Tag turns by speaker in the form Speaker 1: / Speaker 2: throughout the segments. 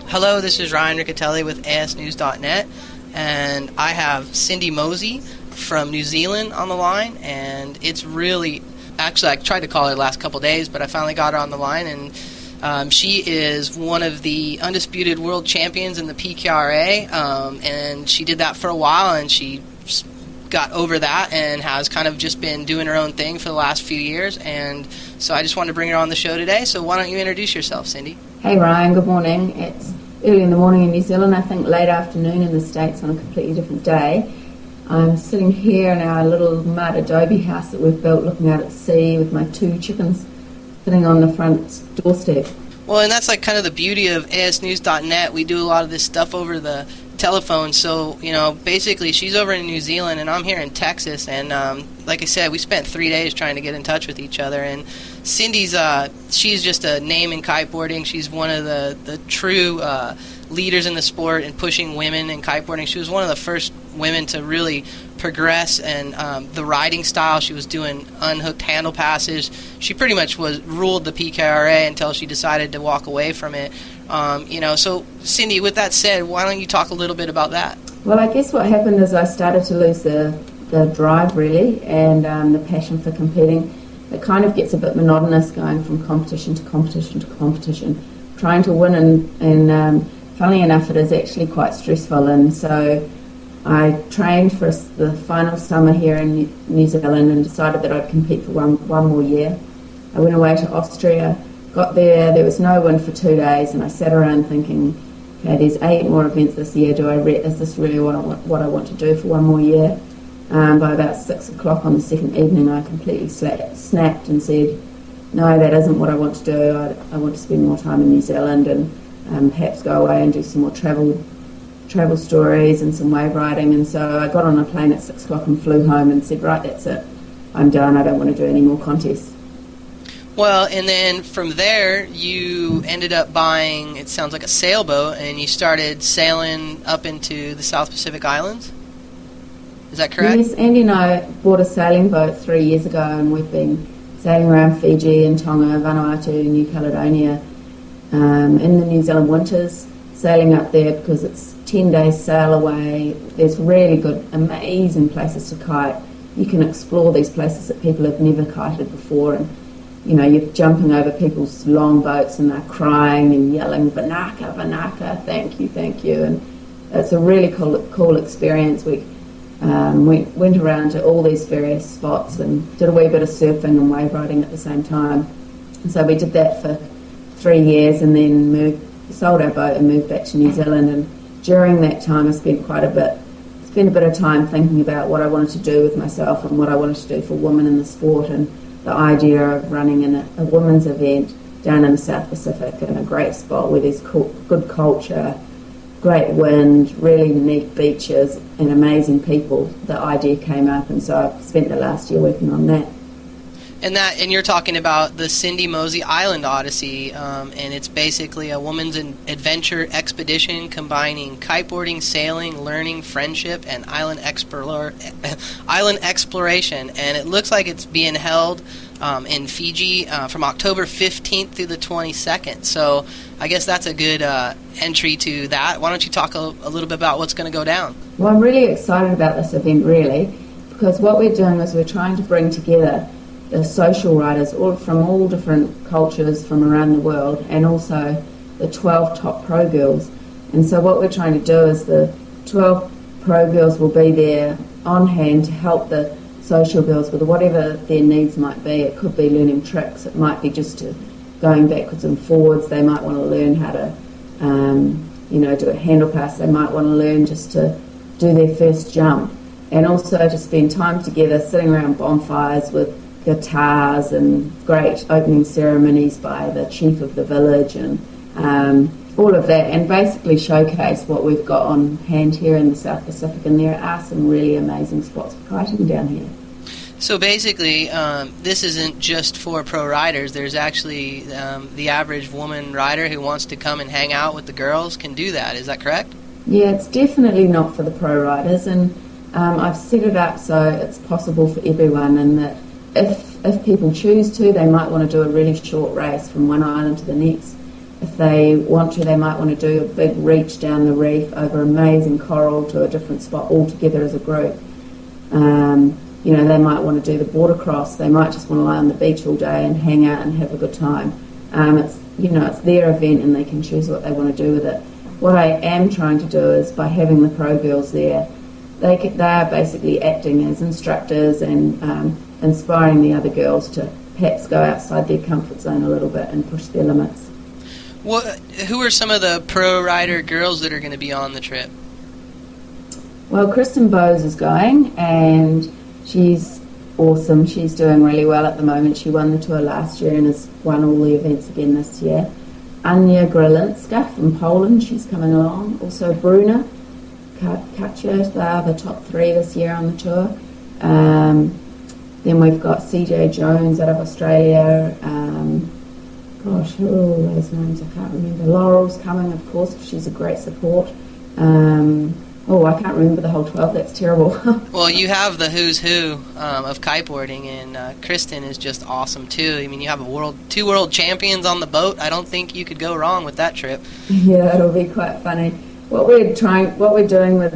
Speaker 1: Hello, this is Ryan Riccitelli with asnews.net, and I have Cindy Mosey from New Zealand on the line, and it's really, actually I tried to call her the last couple days, but I finally got her on the line, and she is one of the undisputed world champions in the PKRA, and she did that for a while, and she got over that and has kind of just been doing her own thing for the last few years, and so I just wanted to bring her on the show today. So why don't you introduce yourself, Cindy?
Speaker 2: Hey Ryan, good morning. It's early in the morning in New Zealand, I think late afternoon in the States on a completely different day. I'm sitting here in our little mud adobe house that we've built looking out at the sea with my 2 chickens sitting on the front doorstep.
Speaker 1: Well, and that's like kind of the beauty of asnews.net. We do a lot of this stuff over the telephone, so basically she's over in New Zealand and I'm here in Texas, and like I said, we spent 3 days trying to get in touch with each other, and Cindy's she's just a name in kiteboarding. She's one of the true leaders in the sport and pushing women in kiteboarding. She was one of the first women to really progress and the riding style. She was doing unhooked handle passes. She pretty much ruled the PKRA until she decided to walk away from it. So Cindy, with that said, why don't you talk a little bit about that?
Speaker 2: Well, I guess what happened is I started to lose the drive really, and the passion for competing. It kind of gets a bit monotonous going from competition to competition to competition, trying to win, and funnily enough it is actually quite stressful. And so I trained for the final summer here in New Zealand and decided that I'd compete for one more year. I went away to Austria, got there was no win for 2 days, and I sat around thinking, okay, there's 8 more events this year, is this really what I want to do for one more year? By about 6 o'clock on the second evening, I completely snapped and said, no, that isn't what I want to do. I want to spend more time in New Zealand and perhaps go away and do some more travel stories and some wave riding. And so I got on a plane at 6 o'clock and flew home and said, right, that's it. I'm done. I don't want to do any more contests.
Speaker 1: Well, and then from there, you ended up buying, it sounds like a sailboat, and you started sailing up into the South Pacific Islands? Is that correct? Yes,
Speaker 2: Andy and I bought a sailing boat 3 years ago, and we've been sailing around Fiji and Tonga, Vanuatu, New Caledonia, in the New Zealand winters, sailing up there because it's 10 days sail away. There's really good, amazing places to kite. You can explore these places that people have never kited before, and you're jumping over people's long boats and they're crying and yelling, "Vanaka, Vanaka, thank you," and it's a really cool experience. We went around to all these various spots and did a wee bit of surfing and wave riding at the same time. And so we did that for 3 years, and then sold our boat and moved back to New Zealand. And during that time, I spent a bit of time thinking about what I wanted to do with myself and what I wanted to do for women in the sport, and the idea of running in a women's event down in the South Pacific in a great spot where there's good culture, great wind, really neat beaches and amazing people. The idea came up, and so I've spent the last year working on that.
Speaker 1: And you're talking about the Cindy Mosey Island Odyssey, and it's basically a woman's adventure expedition combining kiteboarding, sailing, learning, friendship, and island exploration. And it looks like it's being held in Fiji from October 15th through the 22nd. So I guess that's a good entry to that. Why don't you talk a little bit about what's going to go down?
Speaker 2: Well, I'm really excited about this event, really, because what we're doing is we're trying to bring together the social riders from all different cultures from around the world, and also the 12 top pro girls. And so what we're trying to do is the 12 pro girls will be there on hand to help the social girls with whatever their needs might be. It could be learning tricks, it might be just going backwards and forwards. They might want to learn how to do a handle pass. They might want to learn just to do their first jump, and also to spend time together sitting around bonfires with guitars and great opening ceremonies by the chief of the village, and all of that, and basically showcase what we've got on hand here in the South Pacific. And there are some really amazing spots for kiting down here.
Speaker 1: So basically, this isn't just for pro riders. There's actually the average woman rider who wants to come and hang out with the girls can do that. Is that correct?
Speaker 2: Yeah, it's definitely not for the pro riders, and I've set it up so it's possible for everyone, and that if if people choose to, they might want to do a really short race from one island to the next. If they want to, they might want to do a big reach down the reef over amazing coral to a different spot all together as a group. They might want to do the border cross. They might just want to lie on the beach all day and hang out and have a good time. It's their event and they can choose what they want to do with it. What I am trying to do is, by having the pro girls there, they are basically acting as instructors and inspiring the other girls to perhaps go outside their comfort zone a little bit and push their limits.
Speaker 1: Who are some of the pro rider girls that are going to be on the trip?
Speaker 2: Well, Kristen Bowes is going, and she's awesome. She's doing really well at the moment. She won the tour last year and has won all the events again this year. Anya Gralinska from Poland, she's coming along. Also Bruna Kutcher, they are the top 3 this year on the tour. Then we've got CJ Jones out of Australia. Who are all those names? I can't remember. Laurel's coming, of course, she's a great support. I can't remember the whole 12, that's terrible.
Speaker 1: Well, you have the who's who of kiteboarding, and Kristen is just awesome too. I mean, you have 2 world champions on the boat. I don't think you could go wrong with that trip.
Speaker 2: Yeah, it'll be quite funny. What we're doing with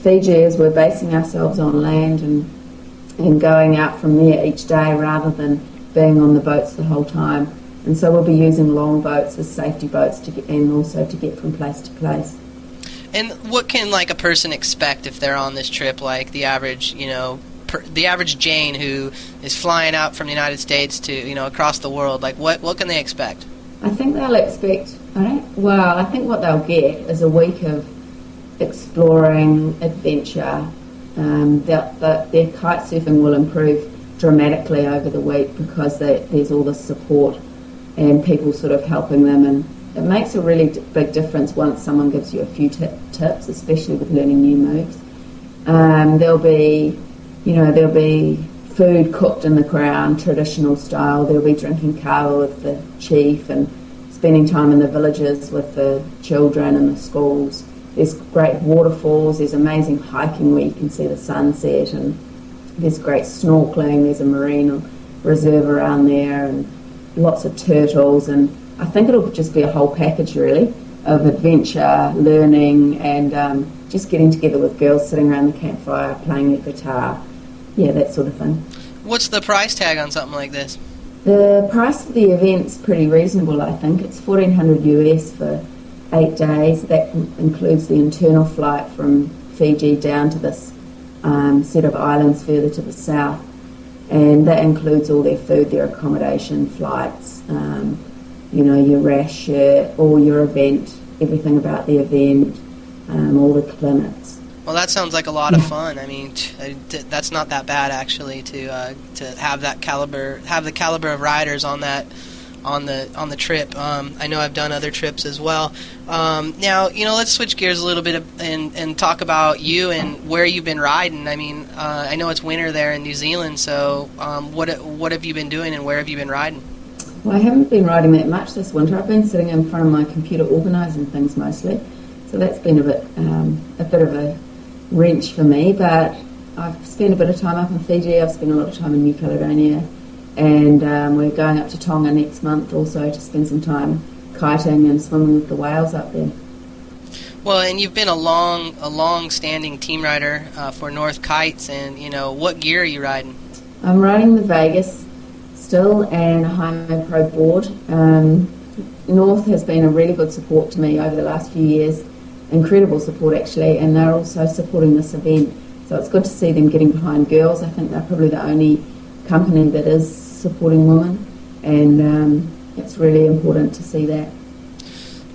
Speaker 2: Fiji is we're basing ourselves on land and going out from there each day rather than being on the boats the whole time. And so we'll be using long boats as safety boats to get from place to place.
Speaker 1: And what can a person expect if they're on this trip? Like the average, the average Jane who is flying out from the United States to across the world. Like what can they expect?
Speaker 2: I think they'll expect. I think what they'll get is a week of exploring, adventure. Their kite surfing will improve dramatically over the week because there's all this support and people sort of helping them, and it makes a really big difference once someone gives you a few tips, especially with learning new moves. There'll be food cooked in the crown, traditional style. There'll be drinking kava with the chief and spending time in the villages with the children and the schools. There's great waterfalls. There's amazing hiking where you can see the sunset, and there's great snorkeling. There's a marine reserve around there, and lots of turtles, and I think it'll just be a whole package really of adventure, learning, and just getting together with girls sitting around the campfire playing the guitar, that sort of thing.
Speaker 1: What's the price tag on something like this?
Speaker 2: The price of the event's pretty reasonable, I think. It's $1,400 US for 8 days. That includes the internal flight from Fiji down to this set of islands further to the south. And that includes all their food, their accommodation, flights, your rash, all your event, everything about the event, all the clinics.
Speaker 1: Well, that sounds like a lot of fun. I mean, that's not that bad actually to have the caliber of riders on the trip. I know I've done other trips as well. Now, let's switch gears a little bit and talk about you and where you've been riding. I mean, I know it's winter there in New Zealand, so what have you been doing and where have you been riding?
Speaker 2: Well, I haven't been riding that much this winter. I've been sitting in front of my computer organising things mostly, so that's been a bit of a wrench for me. But I've spent a bit of time up in Fiji. I've spent a lot of time in New Caledonia. And we're going up to Tonga next month also to spend some time kiting and swimming with the whales up there.
Speaker 1: Well, and you've been a long-standing team rider for North Kites, and what gear are you riding?
Speaker 2: I'm riding the Vegas still and a Jaime Pro board. North has been a really good support to me over the last few years, incredible support actually, and they're also supporting this event. So it's good to see them getting behind girls. I think they're probably the only company that is supporting women, and it's really important to see that.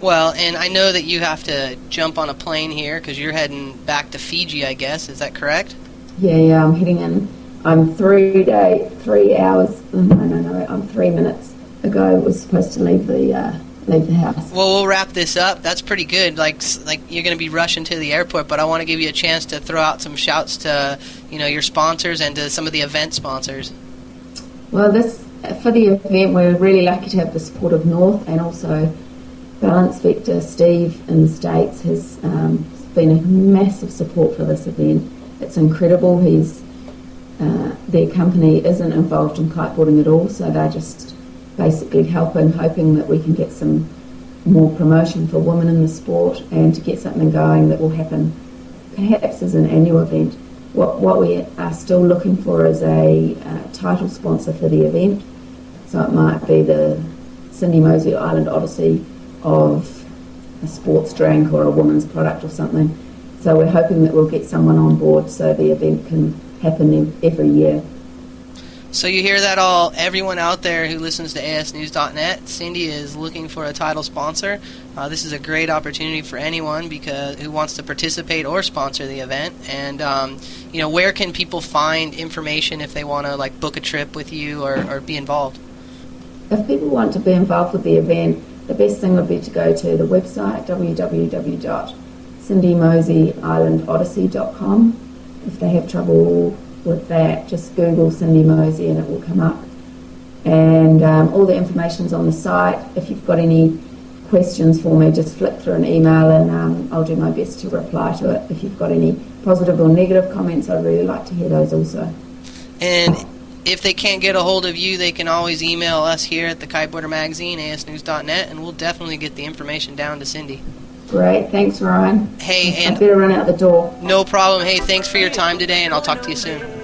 Speaker 1: Well, and I know that you have to jump on a plane here because you're heading back to Fiji, I guess. Is that correct?
Speaker 2: Yeah, I'm heading in. I'm 3 hours. No, I'm 3 minutes ago was supposed to leave the house.
Speaker 1: Well, we'll wrap this up. That's pretty good. Like you're going to be rushing to the airport, but I want to give you a chance to throw out some shouts to your sponsors and to some of the event sponsors.
Speaker 2: Well, for the event, we're really lucky to have the support of North, and also Balance Vector. Steve in the States has been a massive support for this event. It's incredible. He's their company isn't involved in kiteboarding at all, so they're just basically hoping that we can get some more promotion for women in the sport and to get something going that will happen perhaps as an annual event. What we are still looking for is a title sponsor for the event, so it might be the Cindy Mosey Island Odyssey of a sports drink or a woman's product or something. So we're hoping that we'll get someone on board so the event can happen every year.
Speaker 1: So you hear that everyone out there who listens to asnews.net, Cindy is looking for a title sponsor. This is a great opportunity for anyone who wants to participate or sponsor the event. And where can people find information if they want to book a trip with you or be involved?
Speaker 2: If people want to be involved with the event, the best thing would be to go to the website www.cindymoseyislandodyssey.com. If they have trouble with that, just Google Cindy Mosey and it will come up. And all the information's on the site. If you've got any questions for me, just flick through an email and I'll do my best to reply to it. If you've got any positive or negative comments, I'd really like to hear those also.
Speaker 1: And if they can't get a hold of you, they can always email us here at the Kiteboarder Magazine, asnews.net, and we'll definitely get the information down to Cindy.
Speaker 2: Great, thanks Ryan.
Speaker 1: Hey, and
Speaker 2: I better run out the door.
Speaker 1: No problem. Hey, thanks for your time today, and I'll talk to you soon.